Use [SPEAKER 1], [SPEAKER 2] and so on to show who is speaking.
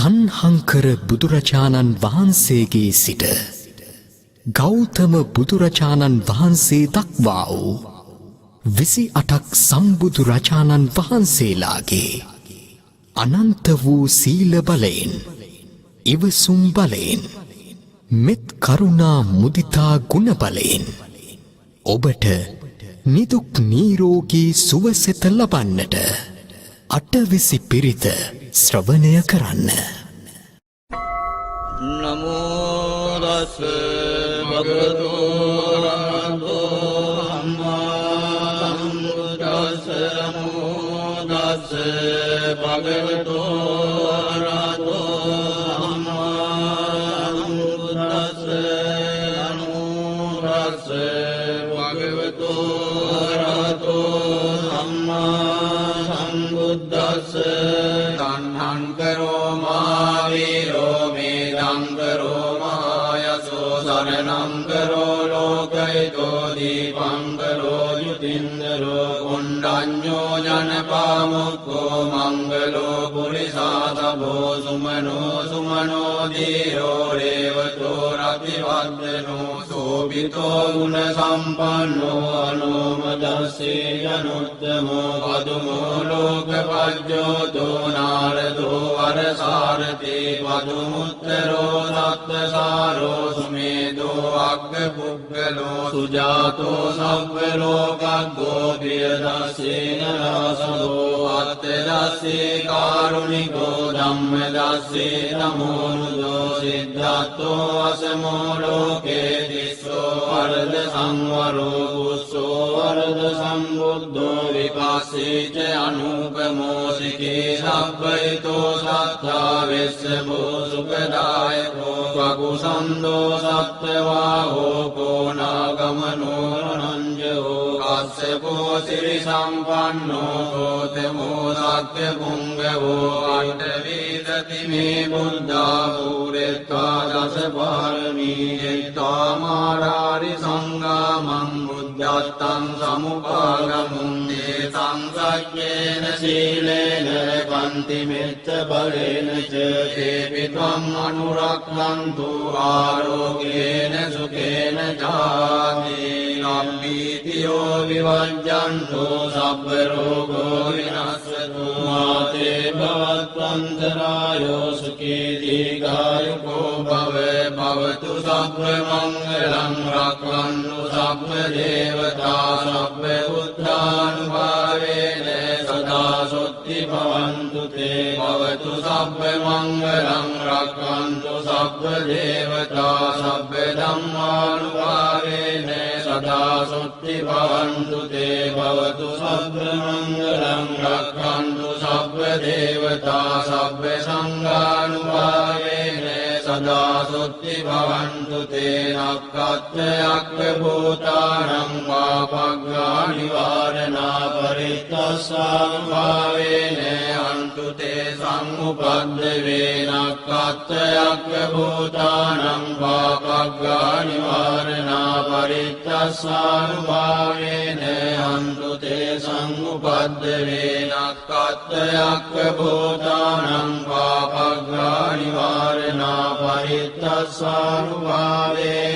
[SPEAKER 1] තන්හංකර බුදුරජාණන් වහන්සේගේ සිට ගෞතම බුදුරජාණන් වහන්සේ දක්වා වූ 28ක් සම්බුදුරජාණන් වහන්සේලාගේ අනන්ත වූ සීල බලයෙන් ඉවසුම් බලයෙන් මෙත් කරුණා මුදිතා ගුණ බලයෙන් ඔබට නිදුක් නිරෝගී සුවසෙත ලබන්නට අටවිසි පිරිත ශ්‍රවණය කරන්න.
[SPEAKER 2] නමෝ තස් භගවතු අරහතෝ සම්මා සම්බුද්දස්ස. නමෝ තස් භගවතු අරහතෝ සම්මා සම්බුද්දස්ස. නමෝ තස් භගවතු අරහතෝ සම්මා සම්බුද්දස්ස. කන්හංකරෝ මා වීරෝ මේදංකරෝ මා යසෝ සරණංකරෝ ලෝකයිතෝ දීපංකරෝ යුතින්දරෝ කුණ්ඩඤ්ඤෝ ජනපාමුක්ඛෝ මංගලෝ පුරිසාතබෝ සුමනෝ සුමනෝ දීරෝ රේවතෝ රතිවද්දනෝ සෝභිතෝ ගුණ සම්පන්නෝ අනෝමදස්සේ ජනුත්තමෝ පදුමෝ ලෝකපජ්ජෝතෝ නාරදෝ වරසාරතේ පදුමුත්තරෝ සත්ත්වසාරෝ සුමේදෝ අග්ගපුග්ගලෝ සුජාතෝ සව්වලෝකග්ගෝ ප්‍රියදස්සේන රාසදෝ අත්තදස්සේ කාරුණිකෝ ධම්මදස්සේ නමෝනුදෝ සිද්ධාත්තෝ අසමෝ ලෝකේ තිස්සෝ වරද සංවරෝ කුස්සෝ වරද සම්බුද්ධෝ විපස්සීච අනුපමෝසිකේ සබ්බයිතෝ සත්තා වෙස්සබෝ සුඛදායකෝ වකුසන්දෝ සත්ත්වාහෝ කෝනාගමනෝ රණංජෝ කස්සපෝ සිරි සම්පන්නෝ ගෝතමෝ සත්ත්‍ය පුංගවෝ අට්ඨවීදති මේ බුද්ධා පුරෙත්තා දස පාරමී ජිත්වා මාරාරි සංඝාමං බුද්ධත්තං සමුපාගමුං දේතං සක්කේන සීලේන පන්ති මෙත්ත බලේන ච තේපි ත්වං අනුරක්ඛන්තු ආරෝගේන සුඛේන ජාති නම්බීතියෝ විවජ්ජන්තෝ සබ්බ රෝගෝ විනස්සතු මාතේ භවත්වන්තරායෝ සුඛී දීඝායුකෝ භව භවතු සබ්බ මංගලං රක්ඛන්තු සබ්බ දේවතා සබ්බ බුද්ධානුභාවේන සදා සොත්ති භවන්තු තේ භවතු සබ්බ මංගලං රක්ඛන්තු සබ්බ දේවතා සබ්බ ධම්මානුභාවේන සදා සොත්ති භවන්තු තේ භවතු සබ්බ මංගලං රක්ඛන්තු සබ්බ දේවතා සබ්බ සංඝානුභාවේන සදා සොත්ති භවන්තු තේ නක්ඛත්ථයක් භූතානං පාපග්ගා නිවාරණා පරිත්තස්සානුභාවේන අන්තු තේ සම්උපද්ද වේනක්ඛත්ථයක් භූතානං පාපග්ගා නිවාරණා පරිත්තස්සානුභාවේන අන්තු තේ සම්උපද්ද වේනක්ඛත්ථයක් භූතානං පාපග්ගා නිවාරණා පරිත්තස්සානුභාවේන